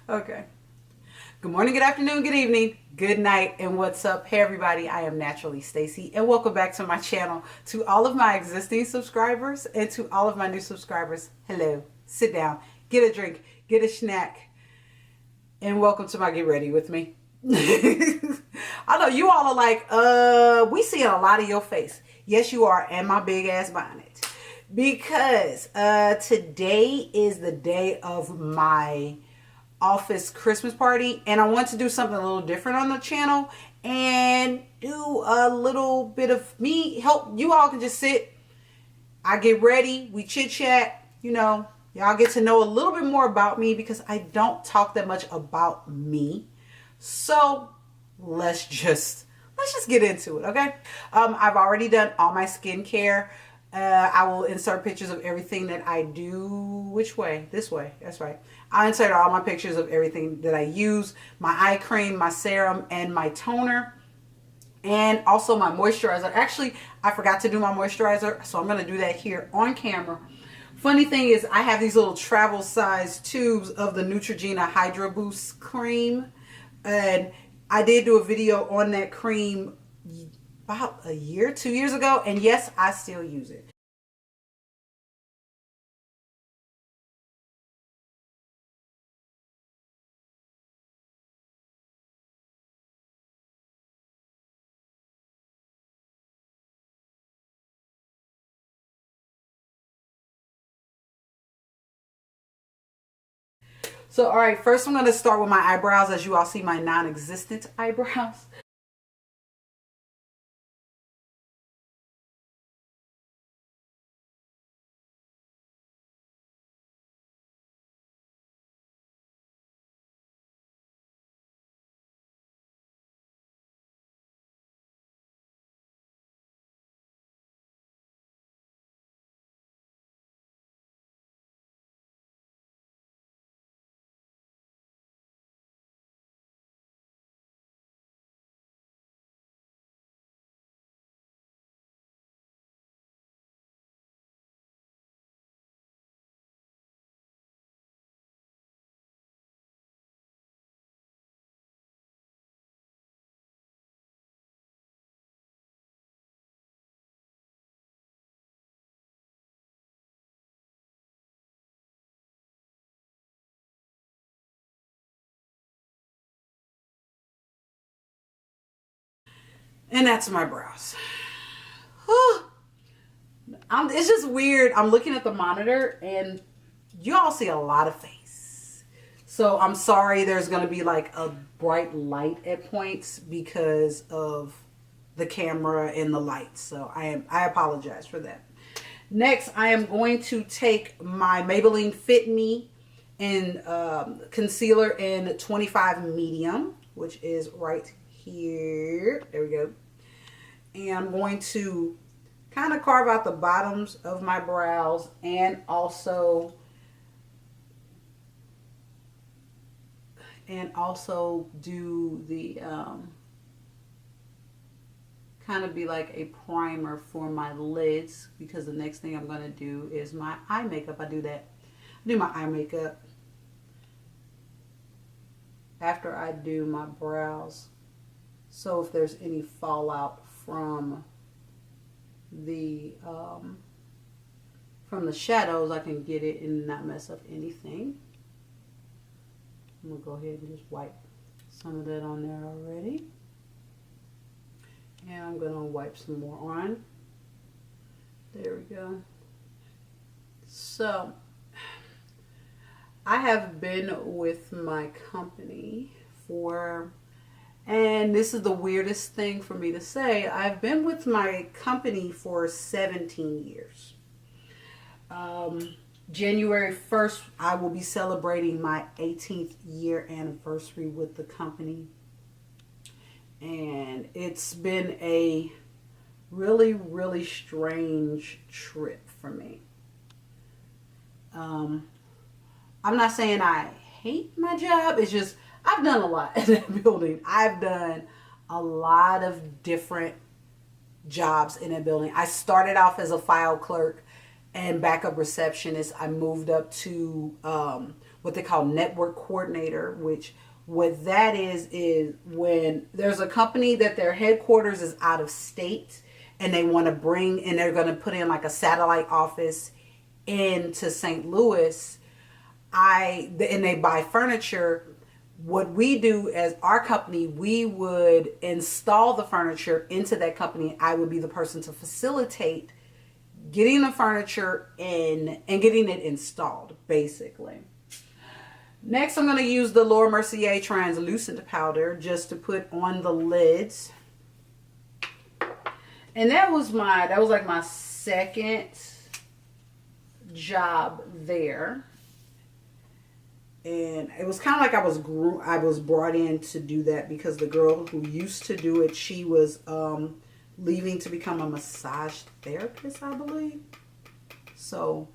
Okay. Good morning, good afternoon, good evening, good night, and what's up? Hey everybody, I am NaturallyStacey, and welcome back to my channel. To all of my existing subscribers and to all of my new subscribers, hello. Sit down, get a drink, get a snack, and welcome to my Get Ready With Me. I know you all are like, we see a lot of your face. Yes, you are, and my big ass bonnet. Because today is the day of my office Christmas party, and I want to do something a little different on the channel and do a little bit of me help. You all can just sit, I get ready, we chit chat, you know, y'all get to know a little bit more about me because I don't talk that much about me. So let's just get into it. Okay. I've already done all my skincare. I will insert pictures of everything that I do. Which way? This way. That's right. I insert all my pictures of everything that I use. My eye cream, my serum, and my toner. And also my moisturizer. Actually, I forgot to do my moisturizer, so I'm going to do that here on camera. Funny thing is, I have these little travel size tubes of the Neutrogena Hydro Boost cream. And I did do a video on that cream about a year, 2 years ago, and yes, I still use it. So, all right, first I'm going to start with my eyebrows. As you all see, my non-existent eyebrows. And that's my brows. It's just weird. I'm looking at the monitor and you all see a lot of face. So I'm sorry there's going to be like a bright light at points because of the camera and the lights. So I apologize for that. Next, I am going to take my Mabelline Fit Me in concealer in 25 medium, which is right here. There we go. And I'm going to kind of carve out the bottoms of my brows and also do the kind of be like a primer for my lids, because the next thing I'm going to do is my eye makeup. I do my eye makeup after I do my brows, so if there's any fallout from the shadows, I can get it and not mess up anything. I'm gonna go ahead and just wipe some of that on there already, and I'm gonna wipe some more on. There we go. So I have been with my company for, and this is the weirdest thing for me to say, I've been with my company for 17 years. January 1st, I will be celebrating my 18th year anniversary with the company. And it's been a really, really strange trip for me. I'm not saying I hate my job. It's just, I've done a lot in that building. I've done a lot of different jobs in that building. I started off as a file clerk and backup receptionist. I moved up to what they call network coordinator, which what that is when there's a company that their headquarters is out of state and they want to bring, and they're going to put in like a satellite office into St. Louis, and they buy furniture. What we do as our company, we would install the furniture into that company. I would be the person to facilitate getting the furniture in and getting it installed, basically. Next, I'm going to use the Laura Mercier translucent powder just to put on the lids. And that was like my second job there. And it was kind of like I was brought in to do that because the girl who used to do it, she was leaving to become a massage therapist, I believe. So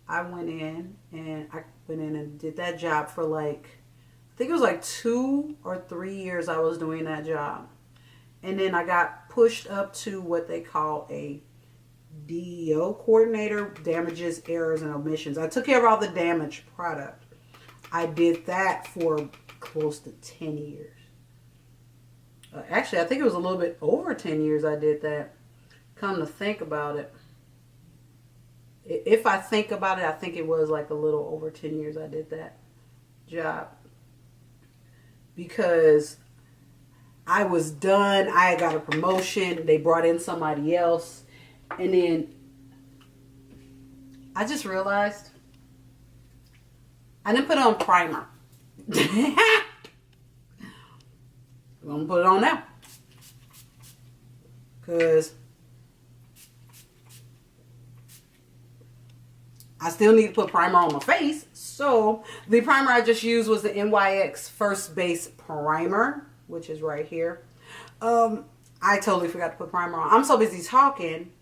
I went in and did that job for like, I think it was like 2 or 3 years I was doing that job. And then I got pushed up to what they call a DEO coordinator, damages, errors, and omissions. I took care of all the damaged product. I did that for close to 10 years. Actually, I think it was a little bit over 10 years I did that. Come to think about it. If I think about it, I think it was like a little over 10 years I did that job. Because I was done. I got a promotion. They brought in somebody else. And then I just realized I didn't put on primer. I'm going to put it on now. Because I still need to put primer on my face. So the primer I just used was the NYX First Base Primer, which is right here. I totally forgot to put primer on. I'm so busy talking,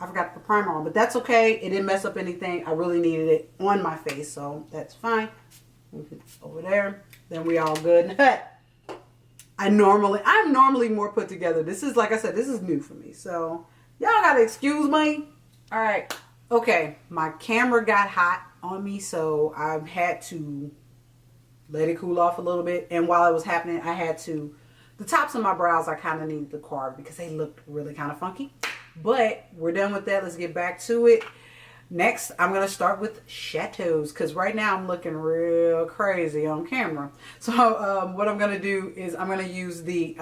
I forgot to put primer on. But that's okay. It didn't mess up anything. I really needed it on my face, so that's fine. Over there. Then we all good. I'm normally more put together. This is, like I said, this is new for me. So y'all gotta excuse me. All right. Okay. My camera got hot on me, so I had to let it cool off a little bit. And while it was happening, I had to, the tops of my brows, I kind of needed to carve because they looked really kind of funky. But we're done with that. Let's get back to it. Next, I'm going to start with shadows because right now I'm looking real crazy on camera. So what I'm going to do is I'm going to use the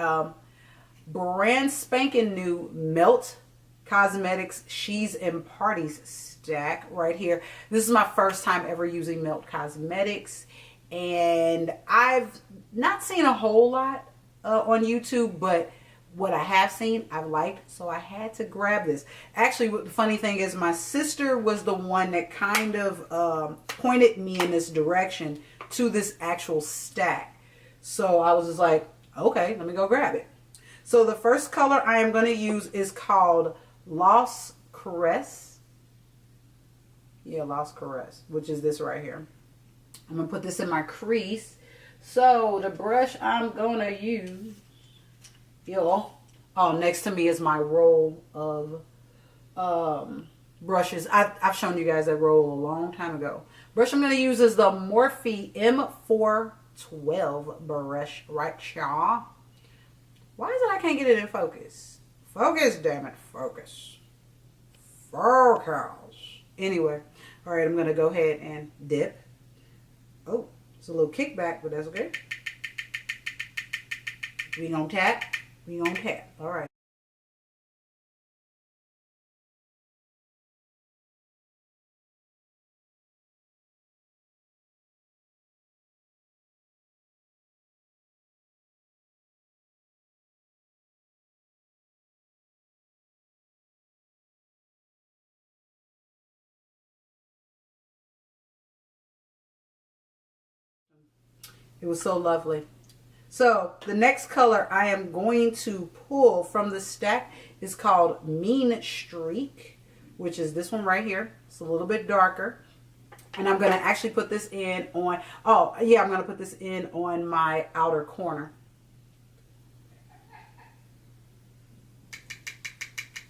brand spanking new Melt Cosmetics She's and Parties stack right here. This is my first time ever using Melt Cosmetics. And I've not seen a whole lot on YouTube, but what I have seen, I've liked, so I had to grab this. Actually, what the funny thing is, my sister was the one that kind of pointed me in this direction to this actual stack. So I was just like, okay, let me go grab it. So the first color I am going to use is called Lost Caress. Yeah, Lost Caress, which is this right here. I'm going to put this in my crease. So the brush I'm going to use, next to me is my roll of brushes. I've shown you guys that roll a long time ago. Brush I'm going to use is the Morphe M412 brush right here. Why is it I can't get it in focus? Focus, damn it, focus. Focus. Anyway, all right, I'm going to go ahead and dip. Oh, it's a little kickback, but that's okay. We gonna tap. We gonna tap. All right. It was so lovely. So the next color I am going to pull from the stack is called Mean Streak, which is this one right here. It's a little bit darker. And I'm going to actually put this in on, I'm going to put this in on my outer corner.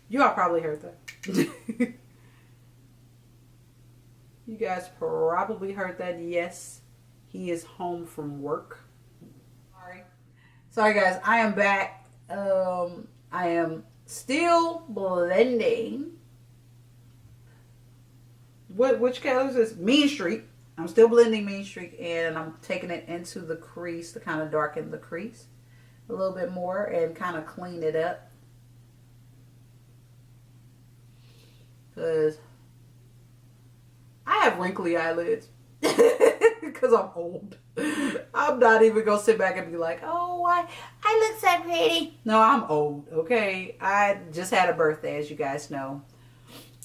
You all probably heard that. You guys probably heard that. Yes, he is home from work. Sorry guys, I am back. I am still blending. Which color is this? Mean Streak. I'm still blending Mean Streak, and I'm taking it into the crease to kind of darken the crease a little bit more and kind of clean it up. Because I have wrinkly eyelids. Because I'm old. I'm not even going to sit back and be like, oh, I look so pretty. No, I'm old, okay? I just had a birthday, as you guys know.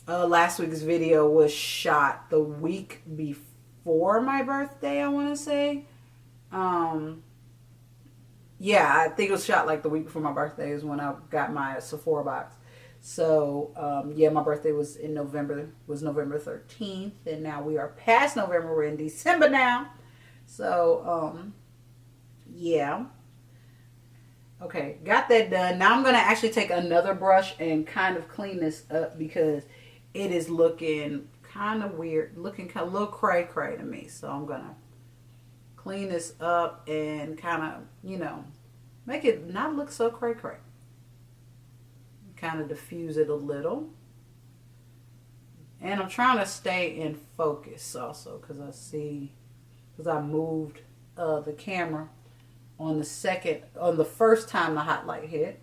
Last week's video was shot the week before my birthday, I want to say. Yeah, I think it was shot like the week before my birthday is when I got my Sephora box. So, yeah, my birthday was in November, November 13th. And now we are past November. We're in December now. So, yeah. Okay, got that done. Now I'm going to actually take another brush and kind of clean this up because it is looking kind of weird. Looking kind of a little cray-cray to me. So I'm going to clean this up and kind of, you know, make it not look so cray-cray. Kind of diffuse it a little. And I'm trying to stay in focus also because I moved the camera on the first time the hot light hit.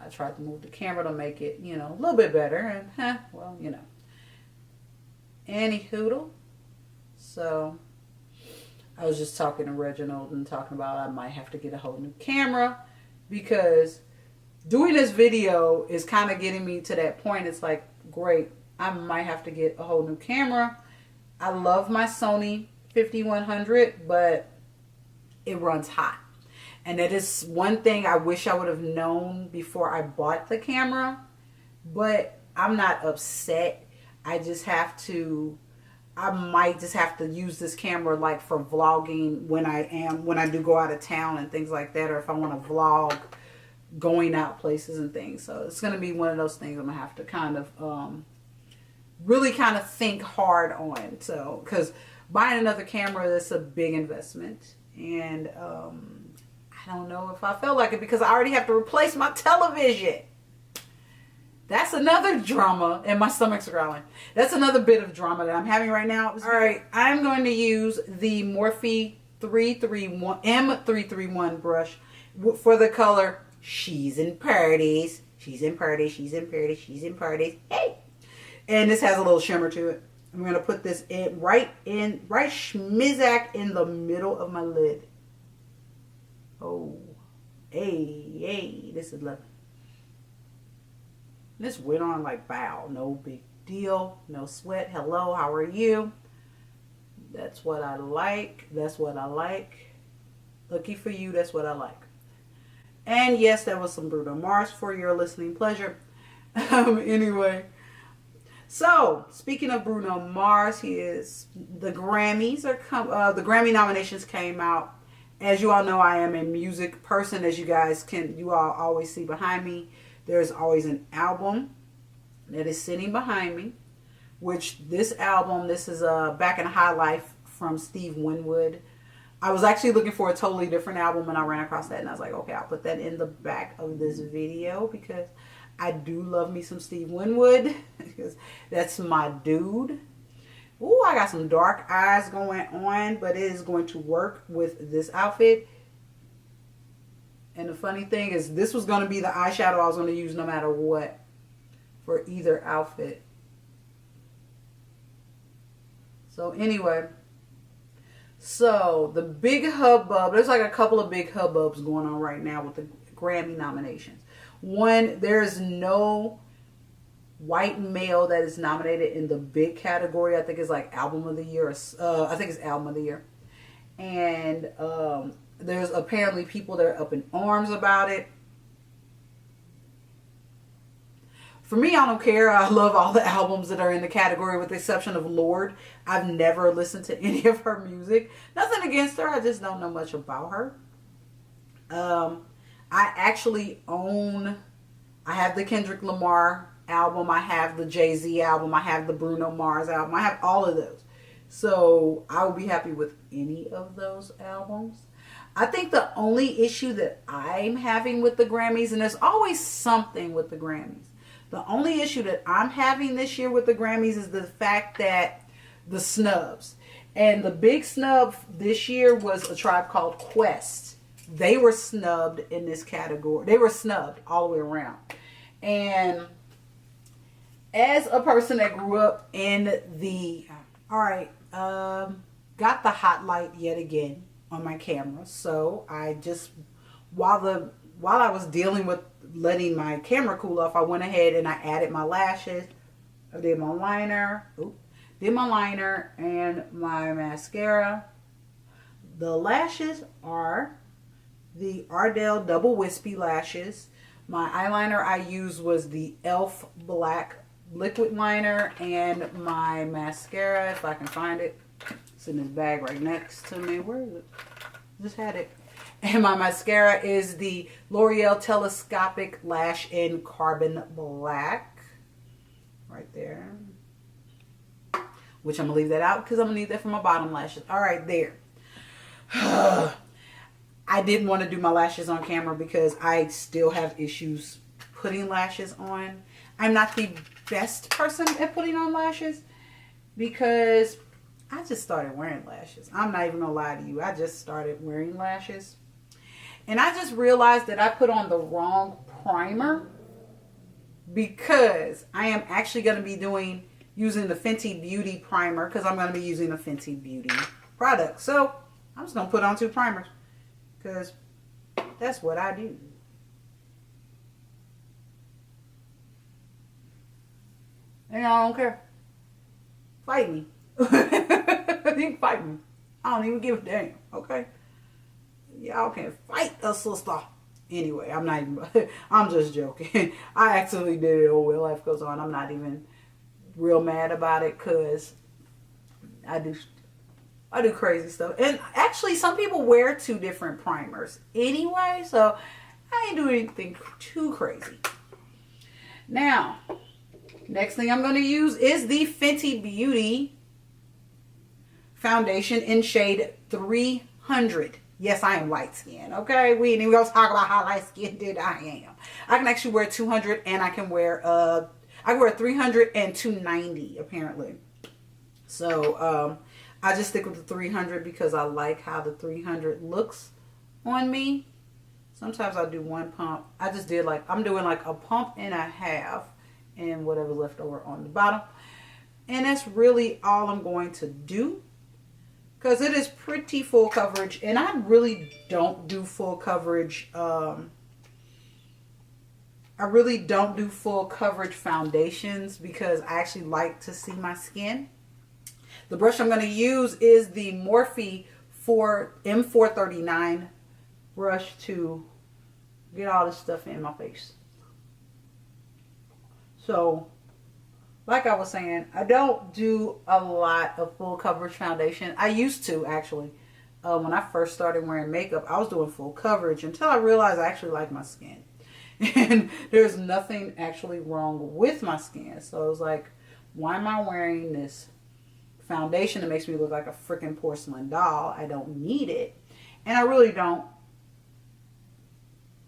I tried to move the camera to make it, you know, a little bit better, and well, you know. Anywho, so I was just talking to Reginald and talking about I might have to get a whole new camera because doing this video is kind of getting me to that point. It's like, great, I might have to get a whole new camera. I love my Sony 5100, but it runs hot. And that is one thing I wish I would have known before I bought the camera. But I'm not upset. I might just have to use this camera like for vlogging when I do go out of town and things like that, or if I want to vlog going out places and things. So it's going to be one of those things I'm going to have to kind of really kind of think hard on. So, because buying another camera, that's a big investment. And I don't know if I felt like it because I already have to replace my television. That's another drama, and my stomach's growling. That's another bit of drama that I'm having right now. All right, I'm going to use the Morphe M331 brush for the color She's in Parties. She's in Parties, she's in Parties, she's in Parties. Hey! And this has a little shimmer to it. I'm going to put this right schmizzack in the middle of my lid. Oh, hey, this is lovely. This went on like bow, no big deal, no sweat. Hello, how are you? That's what I like. That's what I like. Lucky for you, that's what I like. And yes, that was some Bruno Mars for your listening pleasure. Anyway, so speaking of Bruno Mars, the Grammys are the Grammy nominations came out. As you all know, I am a music person. As you all always see behind me, there's always an album that is sitting behind me, which this album, this is Back in High Life from Steve Winwood. I was actually looking for a totally different album and I ran across that and I was like, okay, I'll put that in the back of this video because I do love me some Steve Winwood because that's my dude. Ooh, I got some dark eyes going on, but it is going to work with this outfit. And the funny thing is, this was going to be the eyeshadow I was going to use no matter what for either outfit. So anyway, so the big hubbub, there's like a couple of big hubbubs going on right now with the Grammy nominations. One, there's no white male that is nominated in the big category. I think it's like album of the year. I think it's album of the year. And there's apparently people that are up in arms about it. For me, I don't care. I love all the albums that are in the category with the exception of Lorde. I've never listened to any of her music. Nothing against her. I just don't know much about her. I actually I have the Kendrick Lamar album. I have the Jay-Z album. I have the Bruno Mars album. I have all of those. So I would be happy with any of those albums. I think the only issue that I'm having with the Grammys, and there's always something with the Grammys, the only issue that I'm having this year with the Grammys is the fact that the snubs. And the big snub this year was A Tribe Called Quest. They were snubbed in this category. They were snubbed all the way around. And as a person that grew up in the... Alright, got the hot light yet again on my camera. So I just... While I was dealing with letting my camera cool off, I went ahead and I added my lashes. I did my liner. Did my liner and my mascara. The lashes are the Ardell Double Wispy lashes. My eyeliner I used was the e.l.f. Black Liquid Liner, and my mascara, if I can find it, it's in this bag right next to me. Where is it? Just had it. And my mascara is the L'Oreal Telescopic Lash in Carbon Black. Right there. Which I'm going to leave that out because I'm going to need that for my bottom lashes. Alright, there. I didn't want to do my lashes on camera because I still have issues putting lashes on. I'm not the best person at putting on lashes because I just started wearing lashes. I'm not even going to lie to you. I just started wearing lashes. And I just realized that I put on the wrong primer because I am actually going to be using the Fenty Beauty primer because I'm going to be using the Fenty Beauty product. So I'm just going to put on 2 primers because that's what I do. And I don't care. Fight me. You can fight me. I don't even give a damn, okay? Y'all can fight a sister. Anyway, I'm just joking. I actually did it. Oh, well, life goes on. I'm not even real mad about it because I do crazy stuff. And actually, some people wear 2 different primers anyway, so I ain't doing anything too crazy. Now, next thing I'm going to use is the Fenty Beauty foundation in shade 300. Yes, I am light skinned, okay? We ain't even going to talk about how light skinned I am. I can actually wear 200 and I can wear 300 and 290 apparently. So I just stick with the 300 because I like how the 300 looks on me. Sometimes I do 1 pump. I just did I'm doing like a pump and a half and whatever's left over on the bottom. And that's really all I'm going to do because it is pretty full coverage, and I really don't do full coverage. I really don't do full coverage foundations because I actually like to see my skin. The brush I'm going to use is the Morphe M439 brush to get all this stuff in my face. So, like I was saying, I don't do a lot of full coverage foundation. I used to, actually. When I first started wearing makeup, I was doing full coverage until I realized I actually like my skin. And there's nothing actually wrong with my skin. So I was like, why am I wearing this foundation that makes me look like a freaking porcelain doll? I don't need it. And I really don't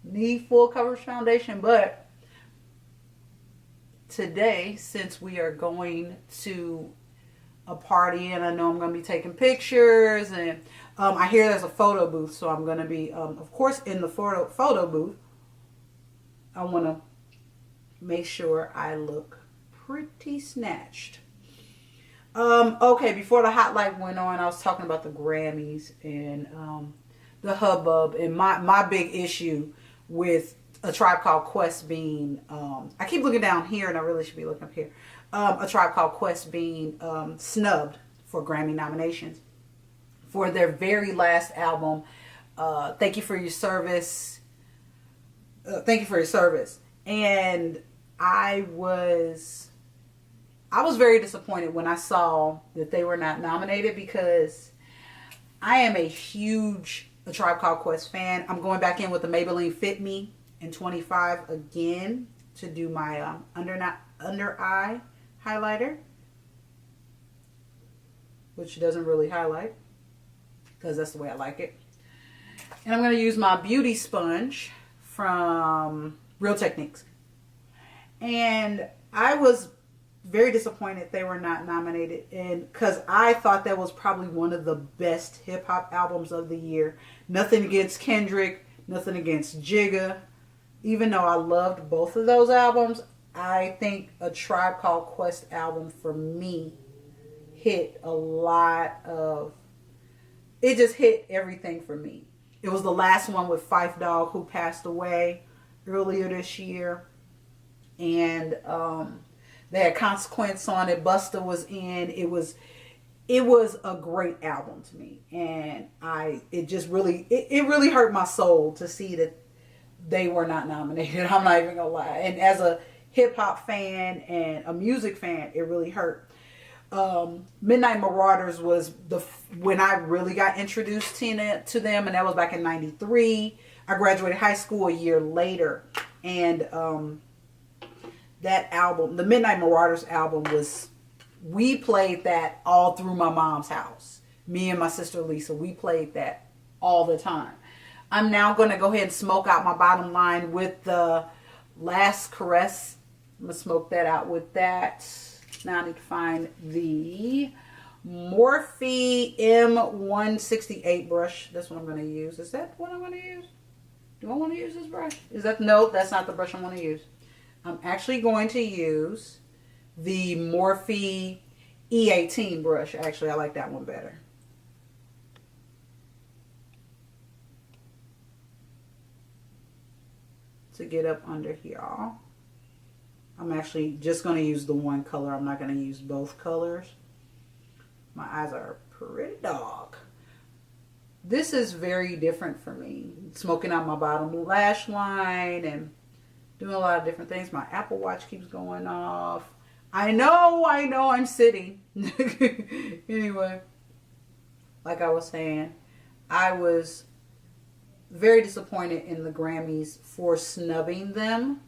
need full coverage foundation, but today, since we are going to a party and I know I'm going to be taking pictures, and I hear there's a photo booth, so I'm going to be, of course, in the photo booth. I want to make sure I look pretty snatched. Okay, before the hot light went on, I was talking about the Grammys and the hubbub and my big issue with A Tribe Called Quest being, I keep looking down here and I really should be looking up here. A Tribe Called Quest being snubbed for Grammy nominations for their very last album, Thank You For Your Service. Thank You For Your Service. And I was very disappointed when I saw that they were not nominated because I am a huge A Tribe Called Quest fan. I'm going back in with the Mabelline Fit Me in 25 again to do my under eye highlighter. which doesn't really highlight because that's the way I like it. And I'm going to use my beauty sponge from Real Techniques. And I was very disappointed they were not nominated, and because I thought that was probably one of the best hip hop albums of the year. Nothing against Kendrick, nothing against Jigga. Even though I loved both of those albums, I think A Tribe Called Quest album for me hit a lot of, it just hit everything for me. It was the last one with Phife Dawg, who passed away earlier this year. And they had Consequence on it. Busta was in. It was a great album to me, and it really hurt my soul to see that they were not nominated. I'm not even gonna lie. And as a hip hop fan and a music fan, it really hurt. Midnight Marauders was when I really got introduced to them, and that was back in '93. I graduated high school a year later, and that album, the Midnight Marauders album, we played that all through my mom's house. Me and my sister Lisa, we played that all the time. I'm now going to go ahead and smoke out my bottom line with the Last Caress. I'm going to smoke that out with that. Now I need to find the Morphe M168 brush. That's what I'm going to use. Is that what I'm going to use? Do I want to use this brush? No, that's not the brush I want to use. I'm actually going to use the Morphe E18 brush. Actually, I like that one better. To get up under here. I'm actually just going to use the one color. I'm not going to use both colors. My eyes are pretty dark. This is very different for me. Smoking out my bottom lash line and doing a lot of different things. My Apple Watch keeps going off. I know I'm sitting. Anyway, like I was saying, I was very disappointed in the Grammys for snubbing them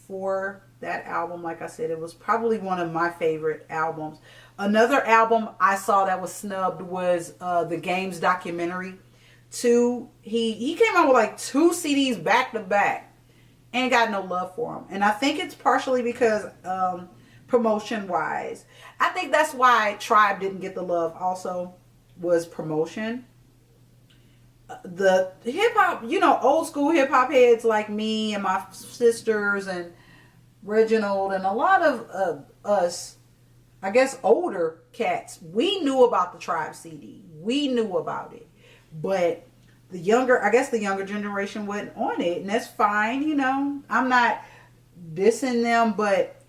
for that album. Like I said, it was probably one of my favorite albums. Another album I saw that was snubbed was the Games documentary. He came out with like 2 CDs back to back. Ain't got no love for him. And I think it's partially because promotion wise. I think that's why Tribe didn't get the love also, was promotion. The hip hop, old school hip hop heads like me and my sisters and Reginald and a lot of us, I guess older cats, we knew about the Tribe CD. We knew about it. But the younger generation wasn't on it, and that's fine, I'm not dissing them, but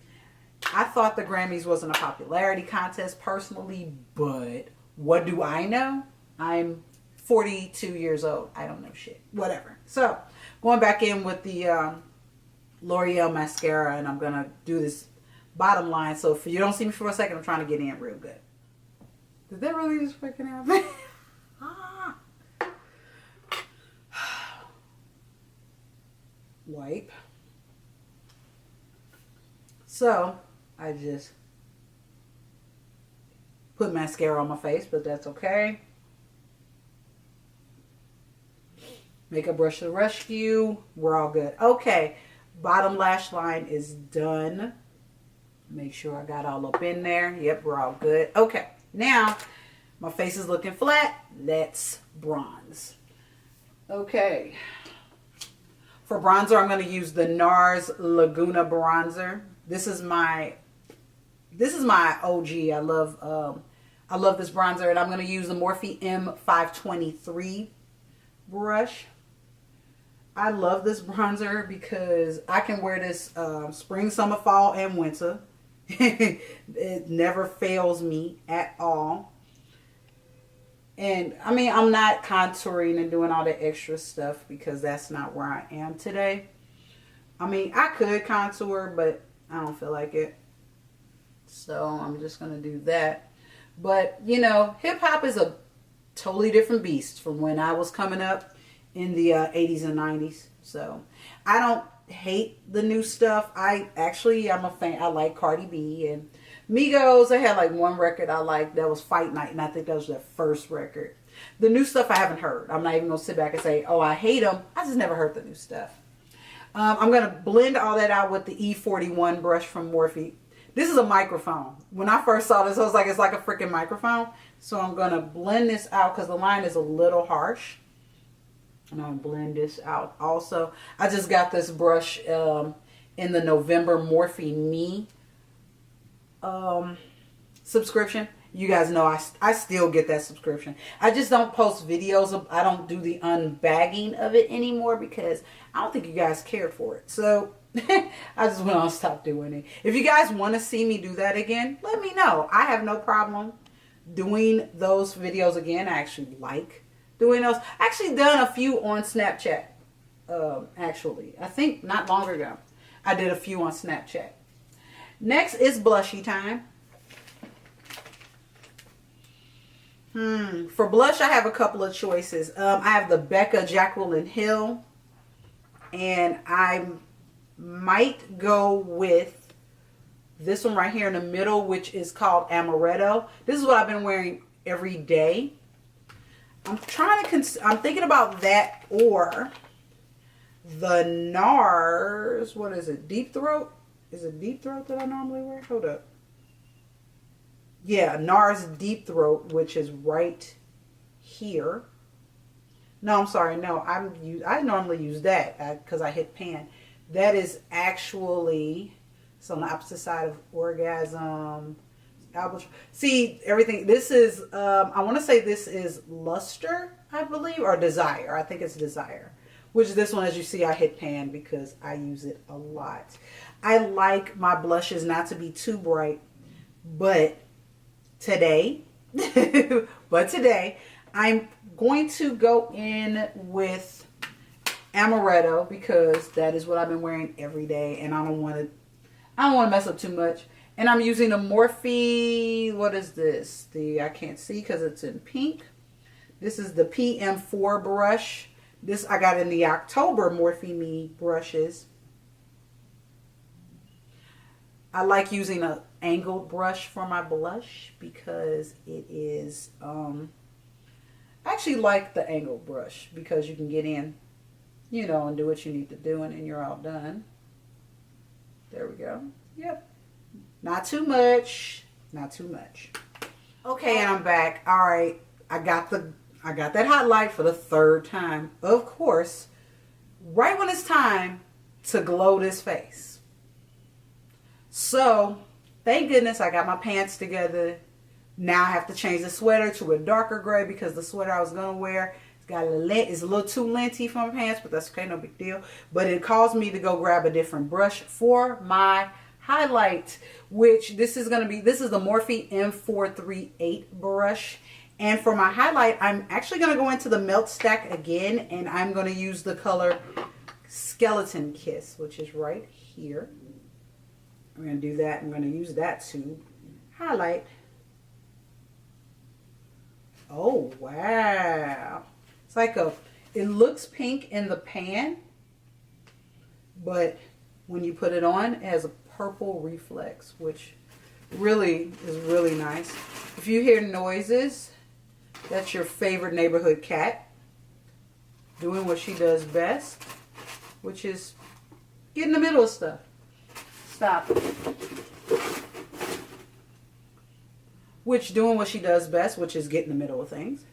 I thought the Grammys wasn't a popularity contest personally, but what do I know? I'm 42 years old. I don't know shit. Whatever. So, going back in with the L'Oreal mascara, and I'm going to do this bottom line, so if you don't see me for a second, I'm trying to get in real good. Did that really just freaking happen? Wipe. So I just put mascara on my face, but that's okay. Makeup brush to the rescue. We're all good. Okay, bottom lash line is done. Make sure I got all up in there. Yep, we're all good. Okay, now my face is looking flat. Let's bronze. Okay. For bronzer, I'm going to use the NARS Laguna bronzer. This is my OG. I love this bronzer, and I'm going to use the Morphe M523 brush. I love this bronzer because I can wear this spring, summer, fall, and winter. It never fails me at all. And I mean, I'm not contouring and doing all the extra stuff because that's not where I am today. I mean, I could contour, but I don't feel like it. So I'm just going to do that. But, hip hop is a totally different beast from when I was coming up in the 80s and 90s. So I don't hate the new stuff. I'm a fan. I like Cardi B, and Migos, I had like one record I liked. That was Fight Night, and I think that was their first record. The new stuff I haven't heard. I'm not even going to sit back and say, oh, I hate them. I just never heard the new stuff. I'm going to blend all that out with the E41 brush from Morphe. This is a microphone. When I first saw this, I was like, it's like a freaking microphone. So I'm going to blend this out because the line is a little harsh. And I'm going to blend this out also. I just got this brush in the November Morphe Me subscription. You guys know I still get that subscription. I just don't post videos. I don't do the unbagging of it anymore because I don't think you guys cared for it. So I just went on and stopped doing it. If you guys want to see me do that again, let me know. I have no problem doing those videos again. I actually like doing those. I actually done a few on Snapchat. Actually, I think not long ago, I did a few on Snapchat. Next is blushy time. For blush, I have a couple of choices. I have the Becca Jacklyn Hill, and I might go with this one right here in the middle, which is called Amaretto. This is what I've been wearing every day. I'm thinking about that or the NARS. What is it? Deep Throat? Is it Deep Throat that I normally wear? Hold up. Yeah, NARS Deep Throat, which is right here. No, I'm sorry. No, I normally use that because I hit pan. That is actually, it's on the opposite side of Orgasm. See, everything. This is, I want to say this is Luster, I believe, or Desire. I think it's Desire. Which this one, as you see, I hit pan because I use it a lot. I like my blushes not to be too bright, but today, I'm going to go in with Amaretto because that is what I've been wearing every day, and I don't want to mess up too much. And I'm using a Morphe. What is this? I can't see because it's in pink. This is the PM4 brush. This I got in the October Morphe Me brushes. I like using an angled brush for my blush because it is, I actually like the angled brush because you can get in, you know, and do what you need to do, and then you're all done. There we go. Yep. Not too much. Not too much. Okay, and I'm back. All right. I got that highlight for the third time. Of course, right when it's time to glow this face. So, thank goodness I got my pants together. Now I have to change the sweater to a darker gray because the sweater I was going to wear it's a little too linty for my pants, but that's okay, no big deal. But it caused me to go grab a different brush for my highlight, which this is the Morphe M438 brush. And for my highlight, I'm actually going to go into the Melt Stack again, and I'm going to use the color Skeleton Kiss, which is right here. I'm going to do that. I'm going to use that to highlight. Oh, wow. It's like it looks pink in the pan, but when you put it on, it has a purple reflex, which really is really nice. If you hear noises, that's your favorite neighborhood cat doing what she does best, which is get in the middle of stuff. Stop. Doing what she does best, which is get in the middle of things.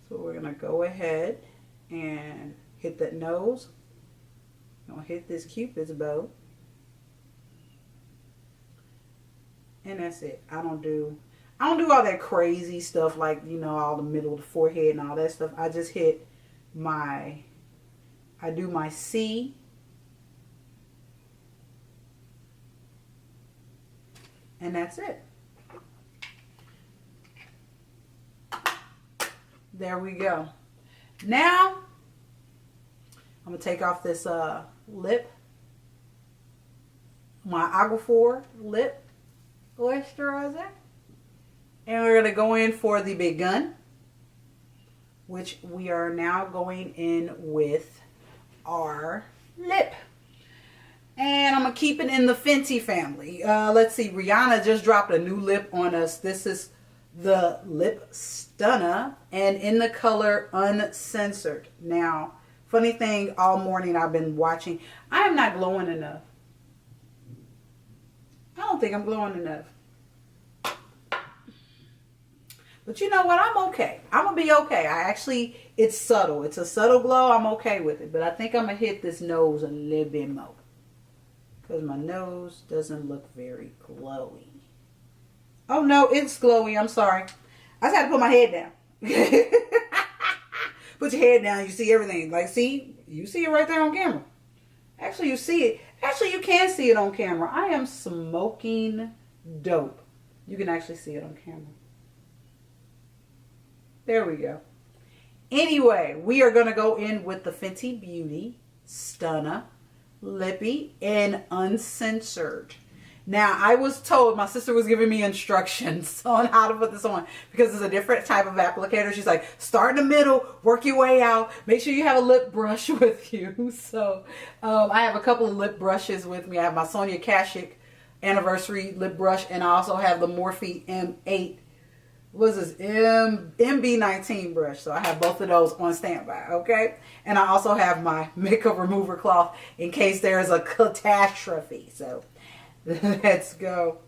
So we're going to go ahead and hit that nose. I'm going to hit this Cupid's bow. And that's it. I don't do all that crazy stuff like, you know, all the middle of the forehead and all that stuff. I just hit I do my C. And that's it. There we go. Now, I'm going to take off this lip. My Aquaphor lip moisturizer. And we're going to go in for the big gun, which we are now going in with our lip. And I'm going to keep it in the Fenty family. Let's see. Rihanna just dropped a new lip on us. This is the lip Stunna, and in the color Uncensored. Now, funny thing, all morning I've been watching. I am not glowing enough. I don't think I'm glowing enough. But you know what? I'm okay. I'm going to be okay. It's subtle. It's a subtle glow. I'm okay with it. But I think I'm going to hit this nose a little bit more. Because my nose doesn't look very glowy. Oh, no, it's glowy. I'm sorry. I just had to put my head down. Put your head down. You see everything. Like, see? You see it right there on camera. Actually, you see it. Actually, you can see it on camera. I am smoking dope. You can actually see it on camera. There we go. Anyway, we are going to go in with the Fenty Beauty Stunna Lippy and Uncensored. Now, I was told, my sister was giving me instructions on how to put this on because it's a different type of applicator. She's like, start in the middle, work your way out. Make sure you have a lip brush with you. So, I have a couple of lip brushes with me. I have my Sonia Kashuk anniversary lip brush, and I also have the Morphe M8. Was this MB19 brush. So I have both of those on standby, okay? And I also have my makeup remover cloth in case there is a catastrophe. So let's go.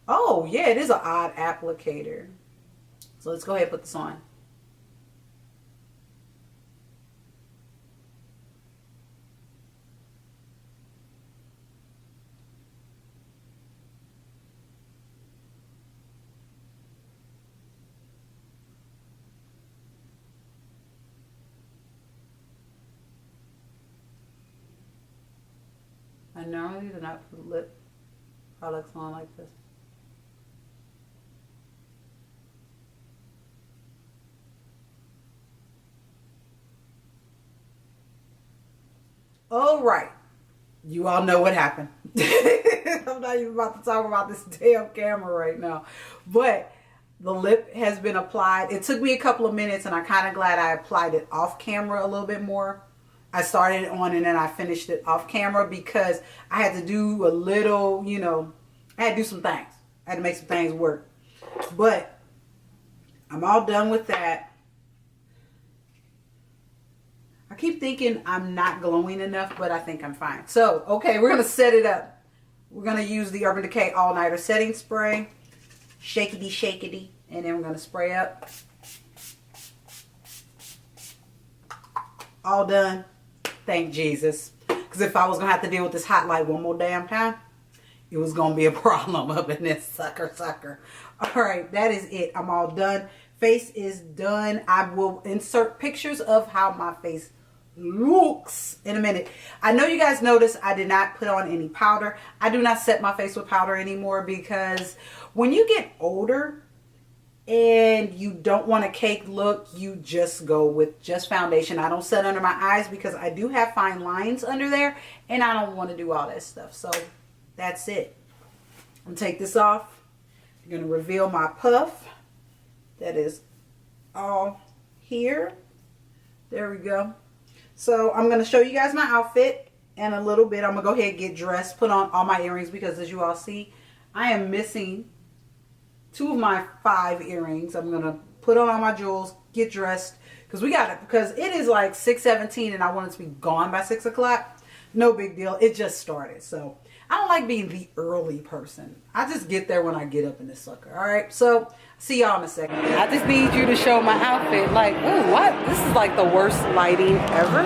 Oh, yeah, it is an odd applicator. So let's go ahead and put this on. I normally do not put lip products on like this. All right. You all know what happened. I'm not even about to talk about this damn camera right now. But the lip has been applied. It took me a couple of minutes, and I'm kind of glad I applied it off camera a little bit more. I started it on and then I finished it off camera because I had to do a little, you know, I had to do some things. I had to make some things work. But I'm all done with that. I keep thinking I'm not glowing enough, but I think I'm fine. So, okay, we're going to set it up. We're going to use the Urban Decay All Nighter Setting Spray. Shakety, shakety. And then we're going to spray up. All done. Thank Jesus. Because if I was going to have to deal with this hot light one more damn time, it was going to be a problem up in this sucker. All right, that is it. I'm all done. Face is done. I will insert pictures of how my face looks in a minute. I know you guys noticed I did not put on any powder. I do not set my face with powder anymore because when you get older and you don't want a cake look, you just go with just foundation. I don't set under my eyes because I do have fine lines under there and I don't want to do all that stuff. So that's it. I'm going to take this off. I'm going to reveal my puff. That is all here. There we go. So I'm going to show you guys my outfit in a little bit. I'm going to go ahead and get dressed, put on all my earrings because as you all see, I am missing 2 of my 5 earrings. I'm going to put on all my jewels, get dressed because it is like 6:17 and I want it to be gone by 6 o'clock. No big deal. It just started. So I don't like being the early person. I just get there when I get up in this sucker. All right. So see y'all in a second. I just need you to show my outfit. Like, oh, what? This is like the worst lighting ever.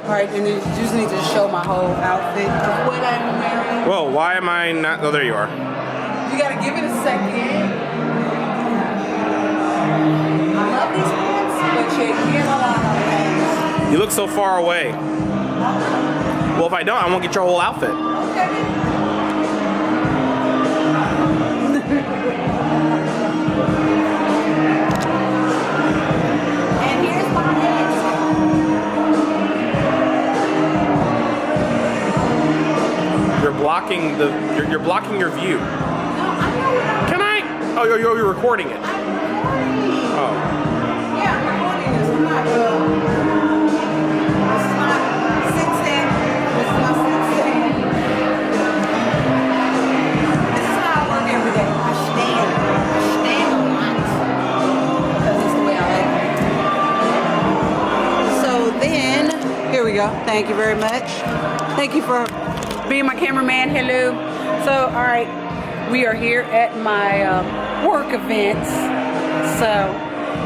All right. And then you just need to show my whole outfit of what I'm wearing. Well, why am I not? Oh, there you are. You got to give it a second. I love these pants, but you can't allow my pants. You look so far away. Well, if I don't, I won't get your whole outfit. Okay. And here's my next. You're blocking your view. No, I know what I'm. Can I? Oh, you're recording it. I'm recording. Oh. Yeah, I'm recording this. I'm not. This is not 6 in. This is not 6. you go. Thank you very much. Thank you for being my cameraman. Hello. So, all right, we are here at my work events. So,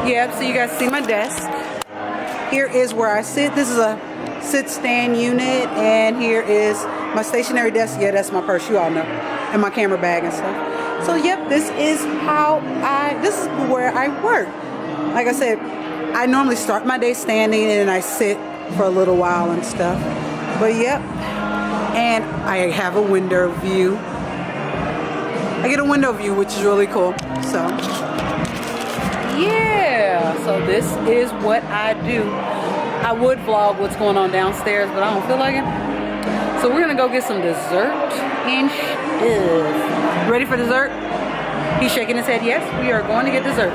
yeah, so you guys see my desk. Here is where I sit. This is a sit-stand unit, and here is my stationary desk. Yeah, that's my purse, you all know, and my camera bag and stuff. So, yep, this is where I work. Like I said, I normally start my day standing, and I sit for a little while and stuff. But, yep, and I have a window view. I get a window view, which is really cool. So, yeah, so this is what I do. I would vlog what's going on downstairs, but I don't feel like it. So we're gonna go get some dessert and stuff. Ready for dessert? He's shaking his head yes. We are going to get dessert.